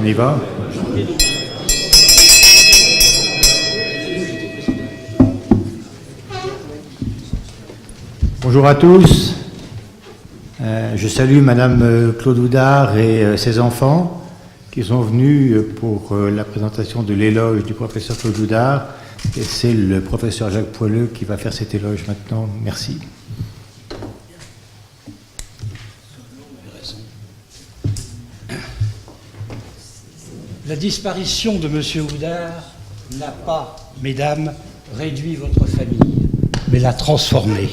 On y va. Bonjour à tous. Je salue Madame Claude Oudard et ses enfants qui sont venus pour la présentation de l'éloge du professeur Claude Oudard. Et c'est le professeur Jacques Poileux qui va faire cet éloge maintenant. Merci. La disparition de M. Oudard n'a pas, mesdames, réduit votre famille, mais l'a transformée.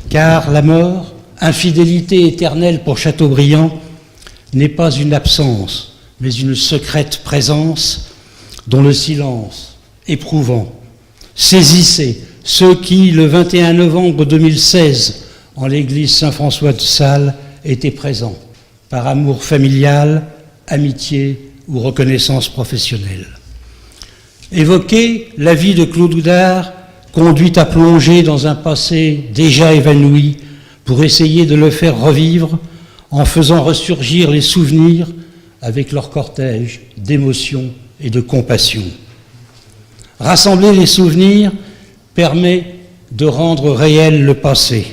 Car la mort, infidélité éternelle pour Chateaubriand, n'est pas une absence, mais une secrète présence dont le silence éprouvant saisissait ceux qui, le 21 novembre 2016, en l'église Saint-François de Sales, étaient présents, par amour familial, amitié ou reconnaissance professionnelle. Évoquer la vie de Claude Oudard conduit à plonger dans un passé déjà évanoui pour essayer de le faire revivre en faisant ressurgir les souvenirs avec leur cortège d'émotions et de compassion. Rassembler les souvenirs permet de rendre réel le passé,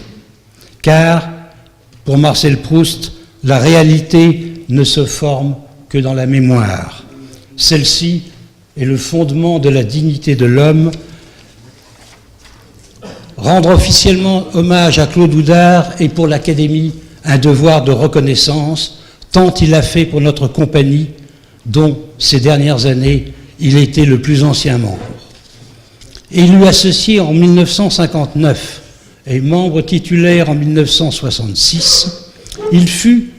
car, pour Marcel Proust, la réalité ne se forme que dans la mémoire. Celle-ci est le fondement de la dignité de l'homme. Rendre officiellement hommage à Claude Oudard est pour l'Académie un devoir de reconnaissance, tant il a fait pour notre compagnie, dont ces dernières années il était le plus ancien membre. Élu associé en 1959 et membre titulaire en 1966, il fut,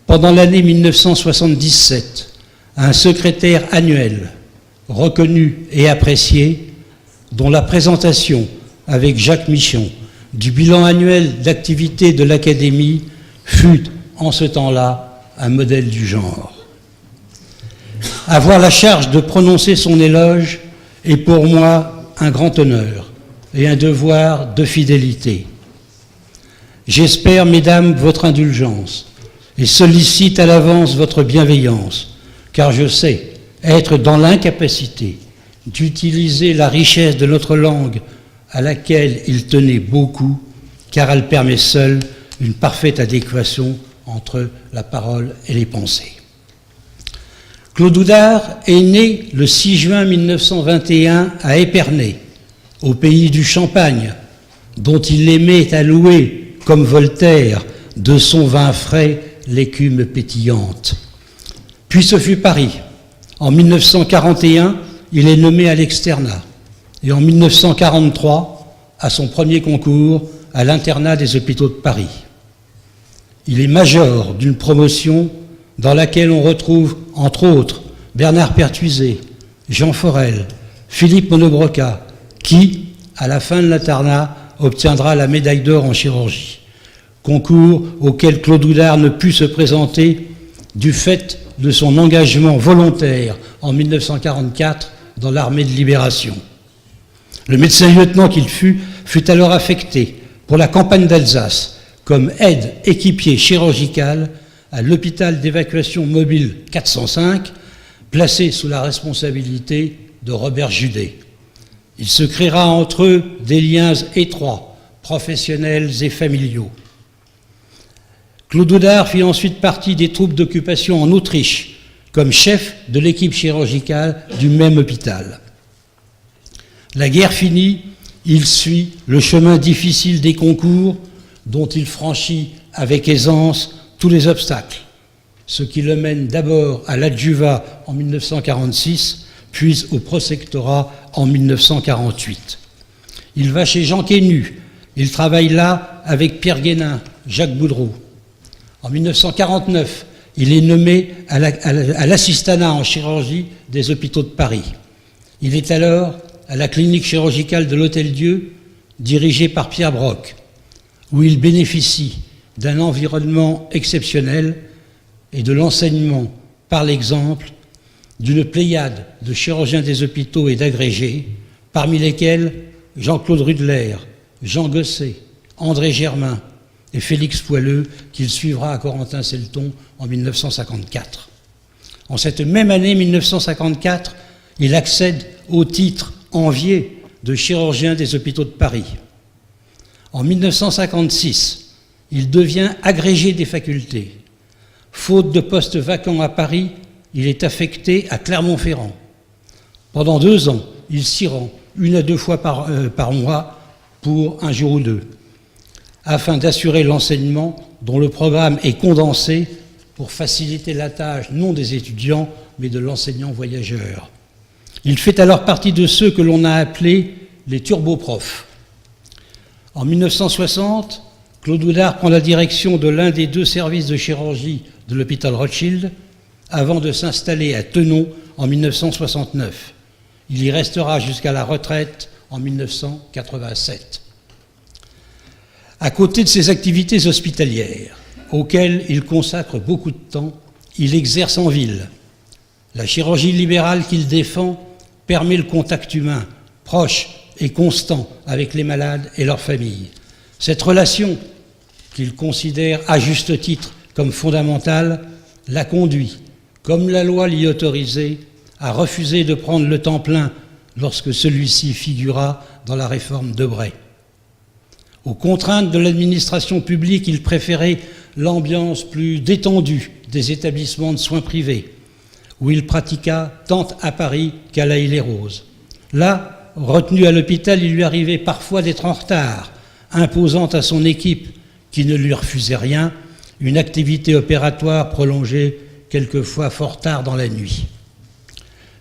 pendant l'année 1977, un secrétaire annuel, reconnu et apprécié, dont la présentation avec Jacques Michon du bilan annuel d'activité de l'Académie fut, en ce temps-là, un modèle du genre. Avoir la charge de prononcer son éloge est pour moi un grand honneur et un devoir de fidélité. J'espère, mesdames, votre indulgence et sollicite à l'avance votre bienveillance, car je sais être dans l'incapacité d'utiliser la richesse de notre langue à laquelle il tenait beaucoup, car elle permet seule une parfaite adéquation entre la parole et les pensées. Claude Oudard est né le 6 juin 1921 à Épernay, au pays du Champagne, dont il aimait à louer, comme Voltaire, de son vin frais l'écume pétillante. Puis ce fut Paris. En 1941, il est nommé à l'externat. Et en 1943, à son premier concours, à l'internat des hôpitaux de Paris. Il est major d'une promotion dans laquelle on retrouve, entre autres, Bernard Pertuiset, Jean Forel, Philippe Monobroca, qui, à la fin de l'internat, obtiendra la médaille d'or en chirurgie. Concours auquel Claude Oudard ne put se présenter du fait de son engagement volontaire en 1944 dans l'armée de libération. Le médecin-lieutenant qu'il fut alors affecté pour la campagne d'Alsace comme aide équipier chirurgical à l'hôpital d'évacuation mobile 405, placé sous la responsabilité de Robert Judet. Il se créera entre eux des liens étroits, professionnels et familiaux. Claude Oudard fit ensuite partie des troupes d'occupation en Autriche, comme chef de l'équipe chirurgicale du même hôpital. La guerre finie, il suit le chemin difficile des concours, dont il franchit avec aisance tous les obstacles, ce qui le mène d'abord à l'adjuvat en 1946, puis au prosectorat en 1948. Il va chez Jean Quenu, il travaille là avec Pierre Guénin, Jacques Boudreau. En 1949, il est nommé à l'assistanat en chirurgie des hôpitaux de Paris. Il est alors à la clinique chirurgicale de l'Hôtel-Dieu, dirigée par Pierre Broc, où il bénéficie d'un environnement exceptionnel et de l'enseignement, par l'exemple, d'une pléiade de chirurgiens des hôpitaux et d'agrégés, parmi lesquels Jean-Claude Rudler, Jean Gosset, André Germain et Félix Poileux, qu'il suivra à Corentin-Selton en 1954. En cette même année 1954, il accède au titre envié de chirurgien des hôpitaux de Paris. En 1956, il devient agrégé des facultés. Faute de poste vacant à Paris, il est affecté à Clermont-Ferrand. Pendant 2 ans, il s'y rend 1 à 2 fois par mois pour un jour ou 2, afin d'assurer l'enseignement dont le programme est condensé pour faciliter la tâche non des étudiants, mais de l'enseignant voyageur. Il fait alors partie de ceux que l'on a appelés les turboprofs. En 1960, Claude Oudard prend la direction de l'un des 2 services de chirurgie de l'hôpital Rothschild, avant de s'installer à Thonon en 1969. Il y restera jusqu'à la retraite en 1987. À côté de ses activités hospitalières, auxquelles il consacre beaucoup de temps, il exerce en ville. La chirurgie libérale qu'il défend permet le contact humain, proche et constant avec les malades et leurs familles. Cette relation, qu'il considère à juste titre comme fondamentale, l'a conduit, comme la loi l'y autorisait, à refuser de prendre le temps plein lorsque celui-ci figura dans la réforme Debray. Aux contraintes de l'administration publique, il préférait l'ambiance plus détendue des établissements de soins privés, où il pratiqua tant à Paris qu'à La Île-et-Rose. Là, retenu à l'hôpital, il lui arrivait parfois d'être en retard, imposant à son équipe, qui ne lui refusait rien, une activité opératoire prolongée quelquefois fort tard dans la nuit.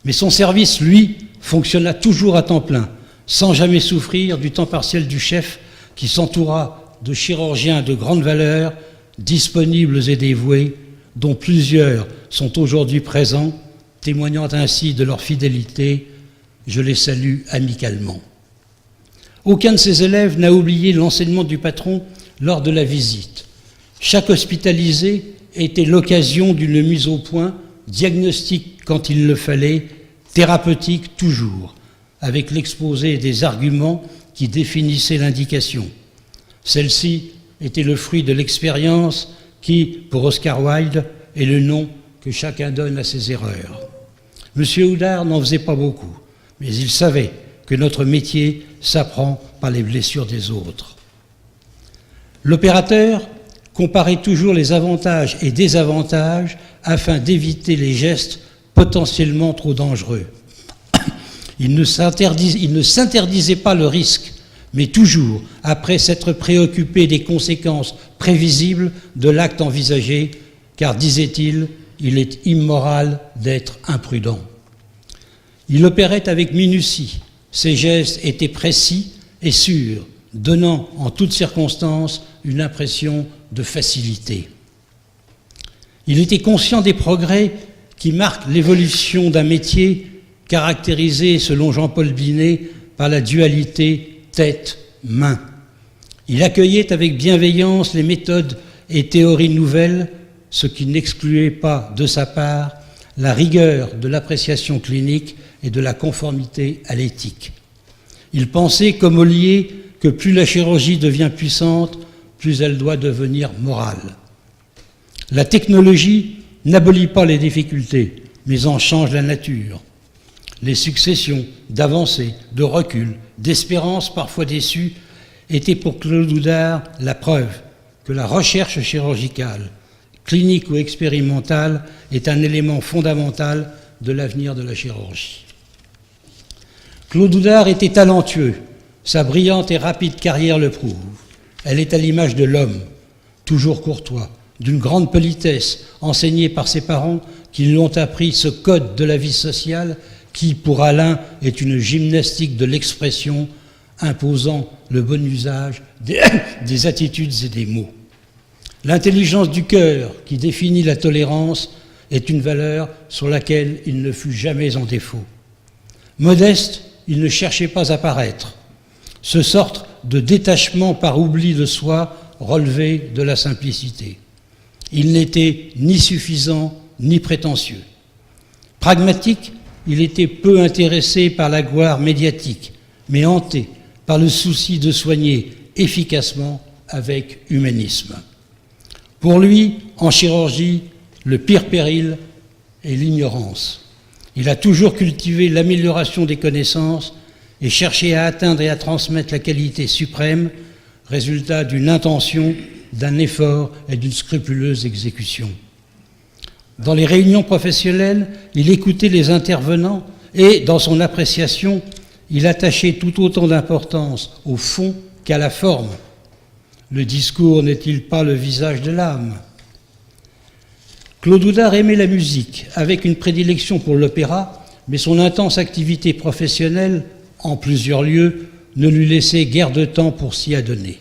Mais son service, lui, fonctionna toujours à temps plein, sans jamais souffrir du temps partiel du chef, qui s'entoura de chirurgiens de grande valeur, disponibles et dévoués, dont plusieurs sont aujourd'hui présents, témoignant ainsi de leur fidélité. Je les salue amicalement. Aucun de ses élèves n'a oublié l'enseignement du patron lors de la visite. Chaque hospitalisé était l'occasion d'une mise au point, diagnostique quand il le fallait, thérapeutique toujours, avec l'exposé des arguments qui définissaient l'indication. Celle-ci était le fruit de l'expérience qui, pour Oscar Wilde, est le nom que chacun donne à ses erreurs. M. Oudard n'en faisait pas beaucoup, mais il savait que notre métier s'apprend par les blessures des autres. L'opérateur comparait toujours les avantages et désavantages afin d'éviter les gestes potentiellement trop dangereux. Il ne s'interdisait pas le risque, mais toujours après s'être préoccupé des conséquences prévisibles de l'acte envisagé, car, disait-il, il est immoral d'être imprudent. Il opérait avec minutie, ses gestes étaient précis et sûrs, donnant en toutes circonstances une impression de facilité. Il était conscient des progrès qui marquent l'évolution d'un métier caractérisé, selon Jean-Paul Binet, par la dualité tête-main. Il accueillait avec bienveillance les méthodes et théories nouvelles, ce qui n'excluait pas, de sa part, la rigueur de l'appréciation clinique et de la conformité à l'éthique. Il pensait, comme Ollier, que plus la chirurgie devient puissante, plus elle doit devenir morale. La technologie n'abolit pas les difficultés, mais en change la nature. Les successions d'avancées, de reculs, d'espérances parfois déçues étaient pour Claude Oudard la preuve que la recherche chirurgicale, clinique ou expérimentale, est un élément fondamental de l'avenir de la chirurgie. Claude Oudard était talentueux, sa brillante et rapide carrière le prouve. Elle est à l'image de l'homme, toujours courtois, d'une grande politesse, enseignée par ses parents qui lui ont appris ce code de la vie sociale qui, pour Alain, est une gymnastique de l'expression imposant le bon usage des attitudes et des mots. L'intelligence du cœur qui définit la tolérance est une valeur sur laquelle il ne fut jamais en défaut. Modeste, il ne cherchait pas à paraître. Ce sorte de détachement par oubli de soi relevait de la simplicité. Il n'était ni suffisant ni prétentieux. Pragmatique, il était peu intéressé par la gloire médiatique, mais hanté par le souci de soigner efficacement avec humanisme. Pour lui, en chirurgie, le pire péril et l'ignorance. Il a toujours cultivé l'amélioration des connaissances et cherché à atteindre et à transmettre la qualité suprême, résultat d'une intention, d'un effort et d'une scrupuleuse exécution. Dans les réunions professionnelles, il écoutait les intervenants et, dans son appréciation, il attachait tout autant d'importance au fond qu'à la forme. Le discours n'est-il pas le visage de l'âme ? Claude Oudard aimait la musique, avec une prédilection pour l'opéra, mais son intense activité professionnelle, en plusieurs lieux, ne lui laissait guère de temps pour s'y adonner.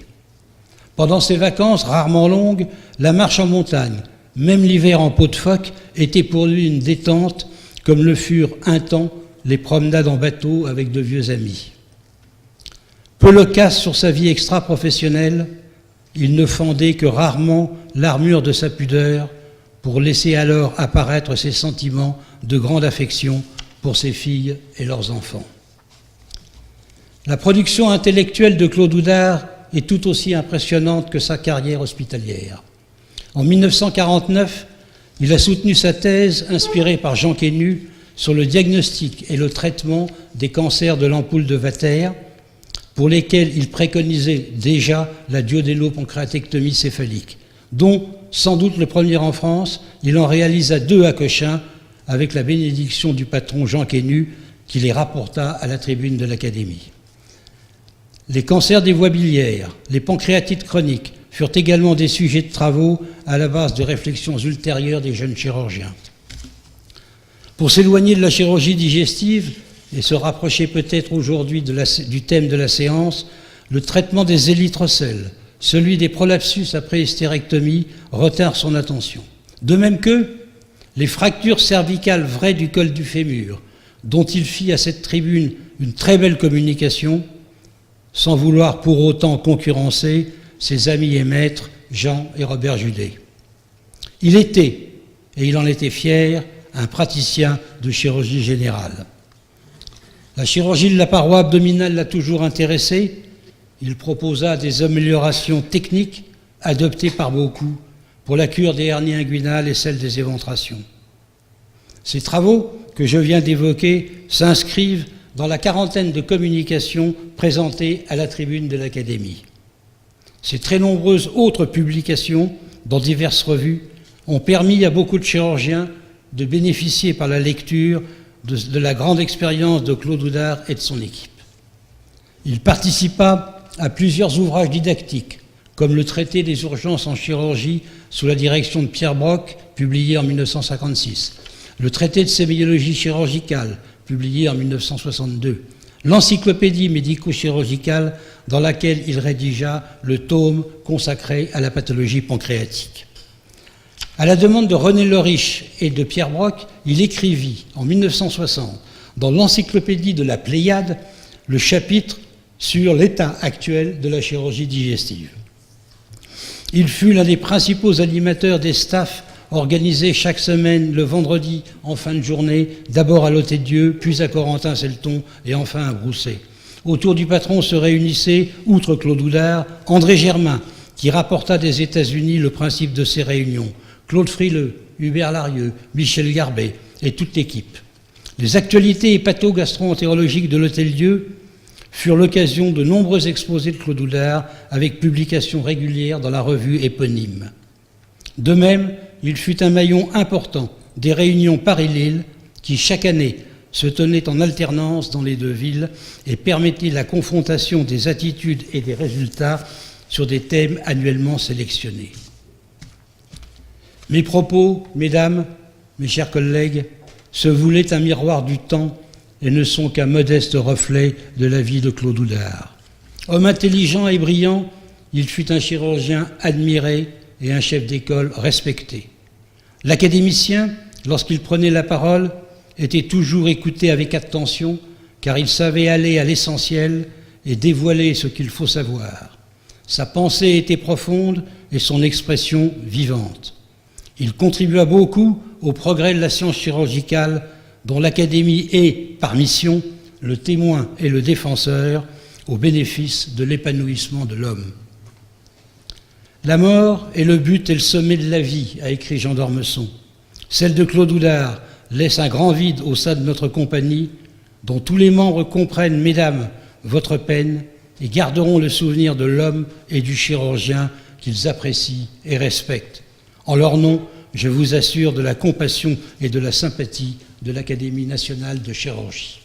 Pendant ses vacances, rarement longues, la marche en montagne, même l'hiver en peau de phoque, était pour lui une détente, comme le furent un temps les promenades en bateau avec de vieux amis. Peu loquace sur sa vie extra-professionnelle, il ne fendait que rarement l'armure de sa pudeur pour laisser alors apparaître ses sentiments de grande affection pour ses filles et leurs enfants. La production intellectuelle de Claude Oudard est tout aussi impressionnante que sa carrière hospitalière. En 1949, il a soutenu sa thèse, inspirée par Jean Quenu, sur le diagnostic et le traitement des cancers de l'ampoule de Vater, pour lesquels il préconisait déjà la duodéno-pancréatectomie céphalique, dont, sans doute le premier en France, il en réalisa 2 à Cochin, avec la bénédiction du patron Jean Quenu, qui les rapporta à la tribune de l'Académie. Les cancers des voies biliaires, les pancréatites chroniques furent également des sujets de travaux à la base de réflexions ultérieures des jeunes chirurgiens. Pour s'éloigner de la chirurgie digestive et se rapprocher peut-être aujourd'hui du thème de la séance, le traitement des érythrocoèles, celui des prolapsus après hystérectomie retinrent son attention. De même que les fractures cervicales vraies du col du fémur, dont il fit à cette tribune une très belle communication, sans vouloir pour autant concurrencer ses amis et maîtres Jean et Robert Judet. Il était, et il en était fier, un praticien de chirurgie générale. La chirurgie de la paroi abdominale l'a toujours intéressé. Il proposa des améliorations techniques adoptées par beaucoup pour la cure des hernies inguinales et celle des éventrations. Ces travaux que je viens d'évoquer s'inscrivent dans la quarantaine de communications présentées à la tribune de l'Académie. Ces très nombreuses autres publications, dans diverses revues, ont permis à beaucoup de chirurgiens de bénéficier par la lecture de la grande expérience de Claude Oudard et de son équipe. Il participa à plusieurs ouvrages didactiques, comme le traité des urgences en chirurgie sous la direction de Pierre Broc, publié en 1956, le traité de sémiologie chirurgicale, publié en 1962, l'encyclopédie médico-chirurgicale dans laquelle il rédigea le tome consacré à la pathologie pancréatique. À la demande de René Loriche et de Pierre Broc, il écrivit en 1960 dans l'encyclopédie de la Pléiade le chapitre sur l'état actuel de la chirurgie digestive. Il fut l'un des principaux animateurs des staffs organisés chaque semaine le vendredi en fin de journée, d'abord à l'Hôtel-Dieu, puis à Corentin-Selton et enfin à Brousset. Autour du patron se réunissaient, outre Claude Oudard, André Germain, qui rapporta des États-Unis le principe de ces réunions, Claude Frileux, Hubert Larieux, Michel Garbet et toute l'équipe. Les actualités hépato-gastro-entérologiques de l'Hôtel-Dieu furent l'occasion de nombreux exposés de Claude Oudard avec publication régulière dans la revue éponyme. De même, il fut un maillon important des réunions Paris-Lille qui, chaque année, se tenaient en alternance dans les 2 villes et permettaient la confrontation des attitudes et des résultats sur des thèmes annuellement sélectionnés. Mes propos, mesdames, mes chers collègues, se voulaient un miroir du temps et ne sont qu'un modeste reflet de la vie de Claude Oudard. Homme intelligent et brillant, il fut un chirurgien admiré et un chef d'école respecté. L'académicien, lorsqu'il prenait la parole, était toujours écouté avec attention, car il savait aller à l'essentiel et dévoiler ce qu'il faut savoir. Sa pensée était profonde et son expression vivante. Il contribua beaucoup au progrès de la science chirurgicale, dont l'Académie est, par mission, le témoin et le défenseur au bénéfice de l'épanouissement de l'homme. La mort est le but et le sommet de la vie, a écrit Jean d'Ormesson. Celle de Claude Oudard laisse un grand vide au sein de notre compagnie, dont tous les membres comprennent, mesdames, votre peine et garderont le souvenir de l'homme et du chirurgien qu'ils apprécient et respectent. En leur nom, je vous assure de la compassion et de la sympathie de l'Académie nationale de chirurgie.